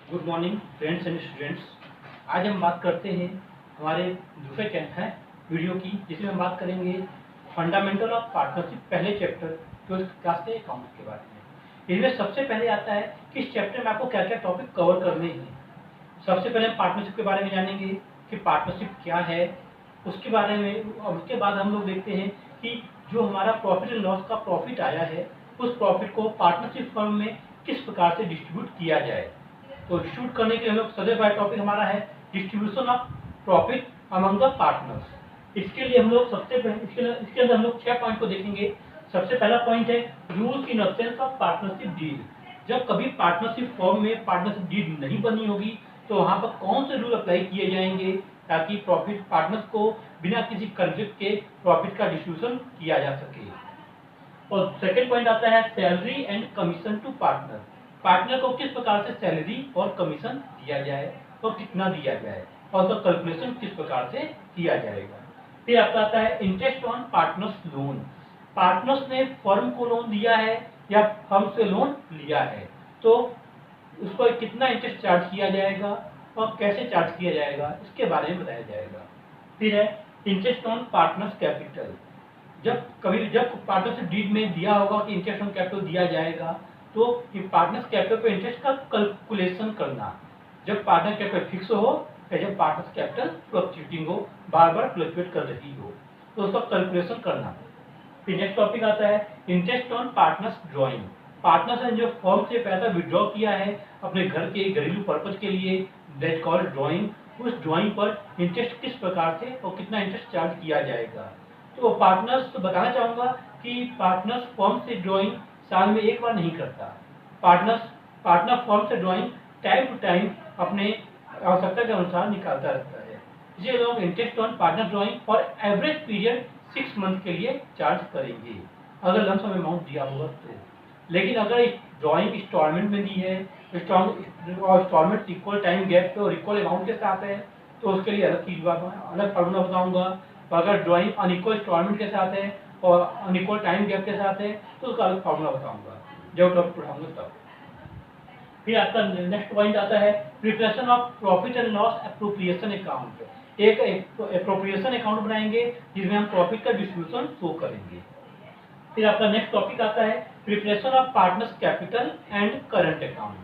Good morning friends and students. आज हम बात करते हैं हमारे दूसरे वीडियो की, जिसमें हम बात करेंगे फंडामेंटल ऑफ पार्टनरशिप, पहले चैप्टर 12th क्लास के अकाउंट के बारे में। इसमें सबसे पहले आता है कि इस चैप्टर में आपको क्या क्या टॉपिक कवर करने हैं। सबसे पहले हम पार्टनरशिप के बारे में जानेंगे कि पार्टनरशिप क्या है, उसके बारे में। और उसके बाद हम लोग देखते हैं कि जो हमारा प्रॉफिट एंड लॉस का प्रॉफिट आया है, उस प्रॉफिट को पार्टनरशिप फर्म में किस प्रकार से डिस्ट्रीब्यूट किया जाए। तो डिस्ट्रीब्यूट करने के लिए हम लोग सबसे पहला टॉपिक हमारा है distribution of profit among the partners. इसके लिए हम लोग सबसे पहले इसके अंदर हम लोग 6 पॉइंट को देखेंगे। सबसे पहला पॉइंट है rules in absence of partnership deed. जब कभी पार्टनरशिप फॉर्म में पार्टनरशिप डीड नहीं बनी होगी तो वहां पर कौन से रूल अप्लाई किए जाएंगे ताकि प्रॉफिट पार्टनर्स को बिना किसी कंफ्लिक्ट के प्रॉफिट का डिस्ट्रीब्यूशन किया जा सके। और सेकंड पॉइंट आता है salary and commission to partner. Partner को किस प्रकार से सैलरी और कमीशन दिया जाए और कितना दिया जाए और उसका कैलकुलेशन किस प्रकार से किया जाएगा। फिर आपका आता है interest on partners loan. Partners ने फर्म को लोन दिया है या फर्म से लोन लिया है तो उस पर कितना इंटरेस्ट चार्ज किया जाएगा और कैसे चार्ज किया जाएगा, इसके बारे में बताया जाएगा। फिर है इंटरेस्ट ऑन पार्टनर्स कैपिटल। जब पार्टनरशिप डीड में दिया होगा कि इंटरेस्ट ऑन कैपिटल दिया जाएगा तो पार्टनर्स कैपिटल पे इंटरेस्ट का कैलकुलेशन करना, जब पार्टनर कैपिटल फिक्स हो या जब पार्टनर्स कैपिटल फ्लक्चुएटिंग हो, बार बार फ्लक्चुएट कर रही हो, तो उसका कैलकुलेशन करना। फिर नेक्स्ट टॉपिक आता है interest on partners drawing. Partners ने जो फर्म से पैसा विड्रॉ किया है अपने घर के घरेलू पर्पज के लिए, दैट कॉल्ड ड्रॉइंग, उस ड्रॉइंग पर इंटरेस्ट किस प्रकार से और कितना इंटरेस्ट चार्ज किया जाएगा। तो पार्टनर्स बताना चाहूंगा कि पार्टनर्स फर्म से ड्राइंग साल में एक बार नहीं करता। पार्टनर फर्म से ड्राइंग टाइम टू टाइम अपने आवश्यकता के अनुसार निकालता रहता है। ये लोग interest on partner drawing for average period 6 month के लिए चार्ज करेंगे अगर लमसम अमाउंट दिया होगा तो। लेकिन अगर ड्राइंग इंस्टॉलमेंट में दी है, इंस्टॉलमेंट इक्वल टाइम गैप पे और इक्वल अमाउंट के साथ है तो उसके लिए अलग चीज अलग फार्मूला बताऊंगा। अगर ड्राइंग अनइक्वल इंस्टॉलमेंट के साथ है और अनइक्वल टाइम गैप के साथ है तो उसका अलग फार्मूला बताऊंगा जब टॉपिक पढ़ाऊंगा तब। फिर आपका नेक्स्ट पॉइंट आता है preparation of profit and loss appropriation account. एक एप्रोप्रिएशन अकाउंट बनाएंगे जिसमें हम प्रॉफिट का डिस्ट्रीब्यूशन शो करेंगे। फिर आपका नेक्स्ट टॉपिक आता है preparation of partners capital and current account.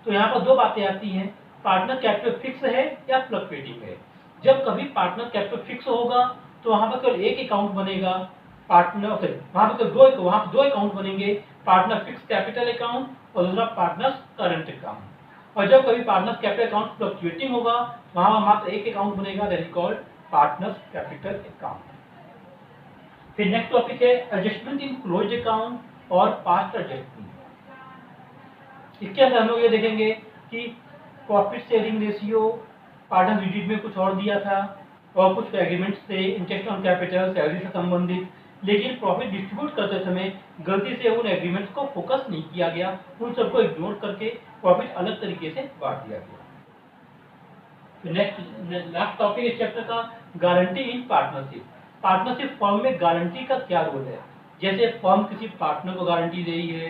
तो यहाँ पर दो बातें आती हैं, पार्टनर कैपिटल फिक्स है या फ्लक्चुएटिंग है। जब कभी पार्टनर कैपिटल फिक्स होगा तो वहां पर केवल एक अकाउंट बनेगा, वहां पर दो अकाउंट बनेंगे, पार्टनर फिक्स कैपिटल अकाउंट और दूसरा पार्टनर्स करंट अकाउंट। और जब कभी पार्टनर्स कैपिटल अकाउंट फ्लक्चुएटिंग होगा वहां मात्र एक अकाउंट बनेगा, that is called partners capital account. फिर नेक्स्ट टॉपिक है एडजस्टमेंट इन क्लोज्ड अकाउंट और पास्ट एडजस्टमेंट। इसके अंदर हम लोग ये देखेंगे कि profit sharing ratio partner unit में कुछ और दिया था और कुछ एग्रीमेंट्स थे इंटरेस्ट ऑन कैपिटल सैलरी से संबंधित, लेकिन प्रॉफिट डिस्ट्रीब्यूट करते समय गलती से उन एग्रीमेंट्स को फोकस नहीं किया गया, उन सबको इग्नोर करके प्रॉफिट अलग तरीके से बांट दिया गया। नेक्स्ट लास्ट टॉपिक इस चैप्टर का guarantee in partnership. Partnership firm में गारंटी का क्या रोल है। जैसे फर्म किसी पार्टनर को गारंटी दे रही है,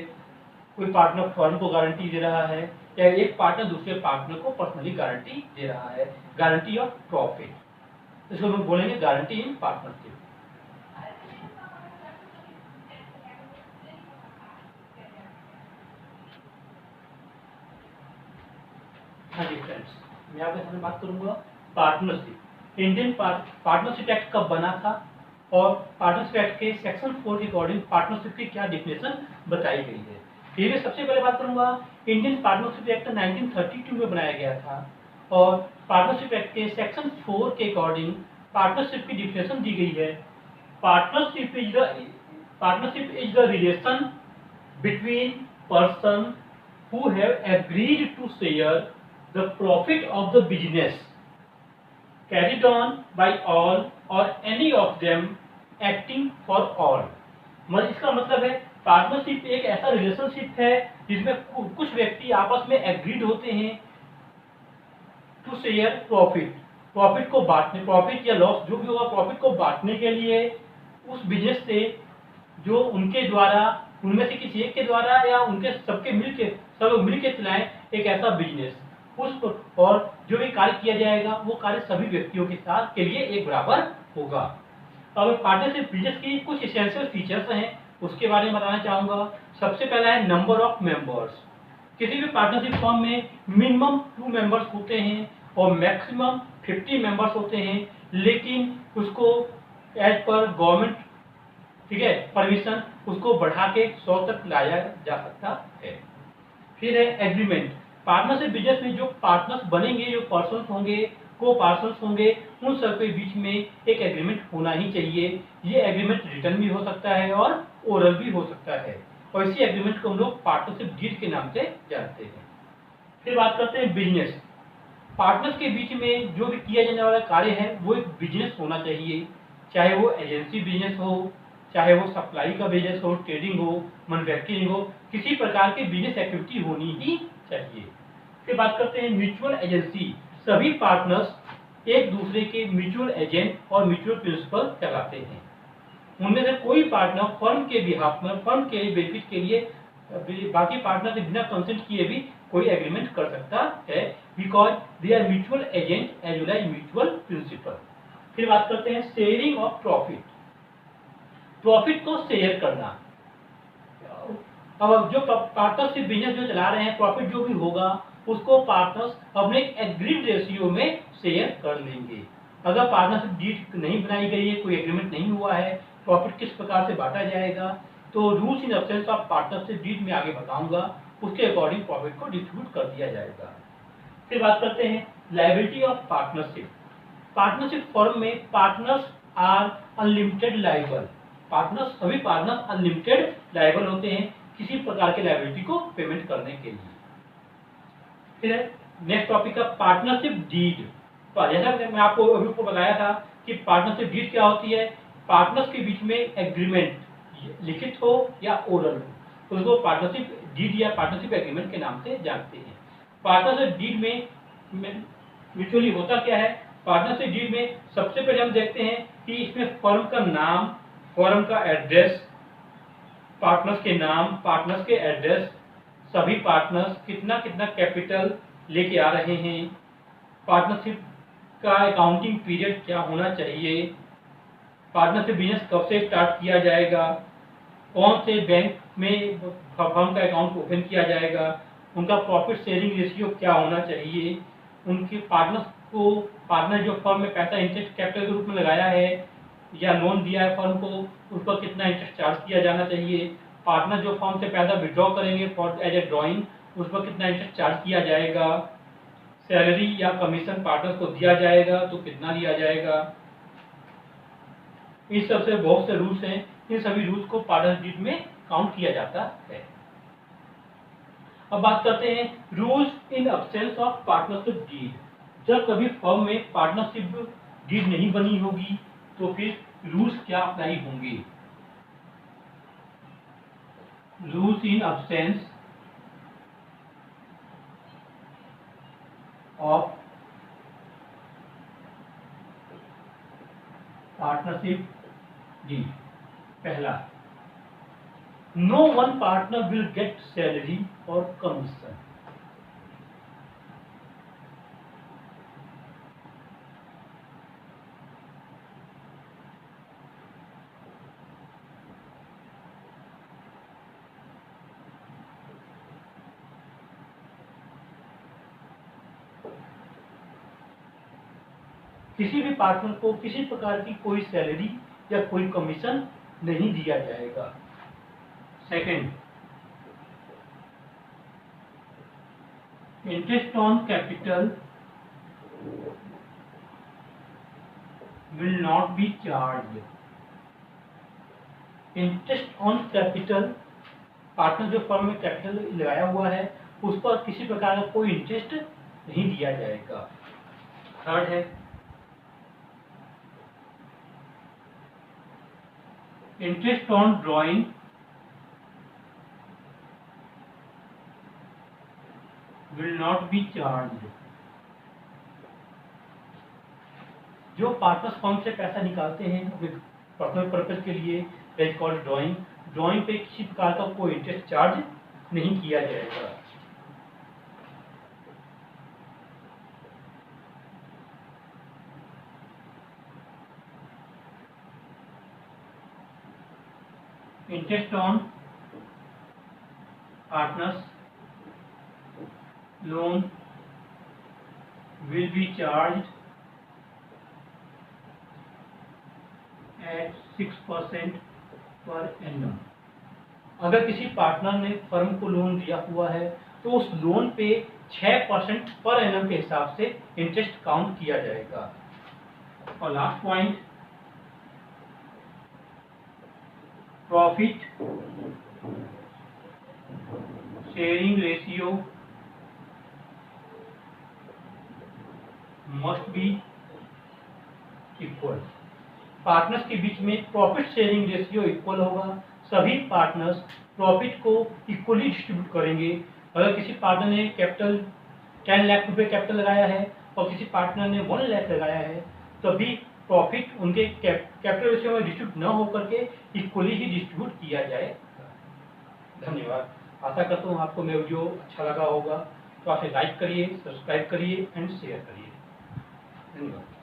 कोई पार्टनर फर्म को गारंटी दे रहा है या एक पार्टनर दूसरे पार्टनर को पर्सनली गारंटी दे रहा है, गारंटी ऑफ प्रॉफिट, इसको हम बोलेंगे गारंटी इन पार्टनरशिप। हाँ जी फ्रेंड्स, मैं आपके सामने बात करूंगा पार्टनरशिप। इंडियन पार्टनरशिप एक्ट कब बना था और पार्टनरशिप एक्ट के सेक्शन 4 के अकॉर्डिंग पार्टनरशिप की क्या डिफिनेशन बताई गई है। ये मैं सबसे पहले बात करूंगा इंडियन पार्टनरशिप एक्ट 1932 में बनाया गया था और पार्टनरशिप एक्ट के सेक्शन 4 के अकॉर्डिंग पार्टनरशिप की डिफिनेशन दी गई है। Partnership is the relation between person who have agreed to share the profit of the business carried on by all or any of them acting for all। इसका मतलब है partnership एक ऐसा relationship है जिसमें कुछ व्यक्ति आपस में एग्रीड होते हैं टू शेयर प्रॉफिट को बांटने, प्रॉफिट या लॉस जो भी होगा प्रॉफिट को बांटने के लिए उस बिजनेस से जो उनके द्वारा, उनमें से किसी एक के द्वारा या उनके सबके सब मिलके चलाएं एक ऐसा बिजनेस। और जो भी कार्य किया जाएगा वो कार्य सभी व्यक्तियों के साथ के लिए एक बराबर होगा। अब पार्टनरशिप बिजनेस की कुछ एसेंशियल फीचर्स हैं, उसके बारे में बताना चाहूंगा। सबसे पहला है नंबर ऑफ मेंबर्स। किसी भी पार्टनरशिप फर्म में मिनिमम 2 मेंबर्स होते हैं और मैक्सिमम 50 मेंबर्स होते हैं, लेकिन उसको एज पर गवर्नमेंट, ठीक है, परमिशन उसको बढ़ा के 100 तक लाया जा सकता है। फिर है एग्रीमेंट। पार्टनरशिप बिजनेस में जो पार्टनर्स बनेंगे, जो पर्सन्स होंगे, को पर्सन्स होंगे, उन सबके बीच में एक एग्रीमेंट होना ही चाहिए। ये एग्रीमेंट रिटर्न भी हो सकता है और ओरल भी हो सकता है, और इसी एग्रीमेंट को हम लोग पार्टनरशिप डीड के नाम से जानते हैं। फिर बात करते हैं बिजनेस। पार्टनर्स के बीच में जो भी किया जाने वाला कार्य है वो एक बिजनेस होना चाहिए, चाहे वो एजेंसी बिजनेस हो, चाहे वो सप्लाई का बिजनेस हो, ट्रेडिंग हो, मैन्युफैक्चरिंग हो, किसी प्रकार की बिजनेस एक्टिविटी होनी ही चाहिए। फिर बात करते हैं म्यूचुअल एजेंसी। सभी पार्टनर्स एक दूसरे के म्यूचुअल एजेंट और म्यूचुअल प्रिंसिपल चलाते हैं। उनमें से कोई पार्टनर फर्म के बिहाफ में, फर्म के बेनिफिट के लिए बाकी पार्टनर से बिना कंसेंट किए भी कोई एग्रीमेंट कर सकता है, because they are mutual agent as well as mutual principal. फिर बात करते हैं शेयरिंग ऑफ प्रॉफिट। प्रॉफिट को शेयर करना। अब जो पार्टनरशिप बिजनेस जो चला रहे हैं, प्रॉफिट जो भी होगा उसको पार्टनर्स अपने एग्रीड रेशियो में शेयर कर लेंगे। अगर पार्टनरशिप डीड नहीं बनाई गई है, कोई एग्रीमेंट नहीं हुआ है, प्रॉफिट किस प्रकार से बांटा जाएगा, तो rules in absence of partnership deed में आगे बताऊंगा, उसके अकॉर्डिंग प्रॉफिट को डिस्ट्रीब्यूट कर दिया जाएगा। फिर बात करते हैं liability of partnership. Partnership firm में partners are unlimited liable. Partners, सभी पार्टनर्स अनलिमिटेड लायबल होते हैं किसी प्रकार के लायबिलिटी को पेमेंट करने के लिए। फिर नेक्स्ट टॉपिक है पार्टनरशिप डीड। जैसा मैं आपको अभी ऊपर बताया था कि पार्टनरशिप डीड क्या होती है। पार्टनर्स के बीच में एग्रीमेंट लिखित हो या ओरल हो, तो उसको पार्टनरशिप डीड या पार्टनरशिप एग्रीमेंट के नाम से जानते हैं। पार्टनरशिप डीड में म्यूचुअली होता क्या है। पार्टनरशिप डीड में सबसे पहले हम देखते हैं कि इसमें फर्म का नाम, फर्म का एड्रेस, पार्टनर्स के नाम, पार्टनर्स के एड्रेस, सभी पार्टनर्स कितना कितना कैपिटल लेके आ रहे हैं, पार्टनरशिप का अकाउंटिंग पीरियड क्या होना चाहिए, पार्टनरशिप बिजनेस कब से स्टार्ट किया जाएगा, कौन से बैंक में फर्म का अकाउंट ओपन किया जाएगा, उनका प्रॉफिट शेयरिंग रेशियो क्या होना चाहिए, उनके पार्टनर्स को, पार्टनर जो फर्म में पैसा इंटरेस्ट कैपिटल के रूप में लगाया है या लोन दिया है फर्म को, उस पर कितना इंटरेस्ट चार्ज किया जाना चाहिए, पार्टनर जो फर्म से पैसा विड्रॉ करेंगे फॉर एज ए ड्रॉइंग, उस पर कितना इंटरेस्ट चार्ज किया जाएगा, सैलरी या कमीशन पार्टनर को दिया जाएगा तो कितना दिया जाएगा। इस सब से बहुत से रूल्स हैं, इन सभी रूल्स को पार्टनरशिप डीड में काउंट किया जाता है। अब बात करते हैं rules in absence of partnership deed. जब कभी फर्म में पार्टनरशिप डीड नहीं बनी होगी तो फिर रूल्स क्या अप्लाई होंगे। Rules in absence of partnership deed. पहला, no one partner will get salary और कमीशन। किसी भी पार्टनर को किसी प्रकार की कोई सैलरी या कोई कमीशन नहीं दिया जाएगा। Second, interest on capital will not be charge. Interest on capital, partner जो फर्म में कैपिटल लगाया हुआ है उस पर किसी प्रकार का कोई इंटरेस्ट नहीं दिया जाएगा। थर्ड है, interest on drawing will not be charge. जो पार्टनर्स फर्म से पैसा निकालते हैं पर्सनल पर्पज के लिए, that is called drawing, drawing पे किसी प्रकार का कोई इंटरेस्ट चार्ज नहीं किया जाएगा। Interest on partners loan will be charged at 6% per annum। अगर किसी पार्टनर ने फर्म को लोन दिया हुआ है तो उस लोन पे 6% पर एनम के हिसाब से इंटरेस्ट काउंट किया जाएगा। और last point, profit sharing ratio must be equal. Partners के बीच में प्रॉफिट शेयरिंग रेशियो इक्वल होगा। सभी पार्टनर्स प्रॉफिट को इक्वली डिस्ट्रीब्यूट करेंगे। अगर किसी पार्टनर ने कैपिटल 10 लाख रुपए कैपिटल लगाया है और किसी पार्टनर ने 1 लाख लगाया है, तभी प्रॉफिट उनके कैपिटल रेशियो में डिस्ट्रीब्यूट न होकर के इक्वली ही डिस्ट्रीब्यूट किया जाएगा। धन्यवाद। आशा करता हूँ आपको मेरा वीडियो अच्छा लगा होगा, तो आप लाइक करिए, सब्सक्राइब करिए एंड शेयर करिए। धन्यवाद।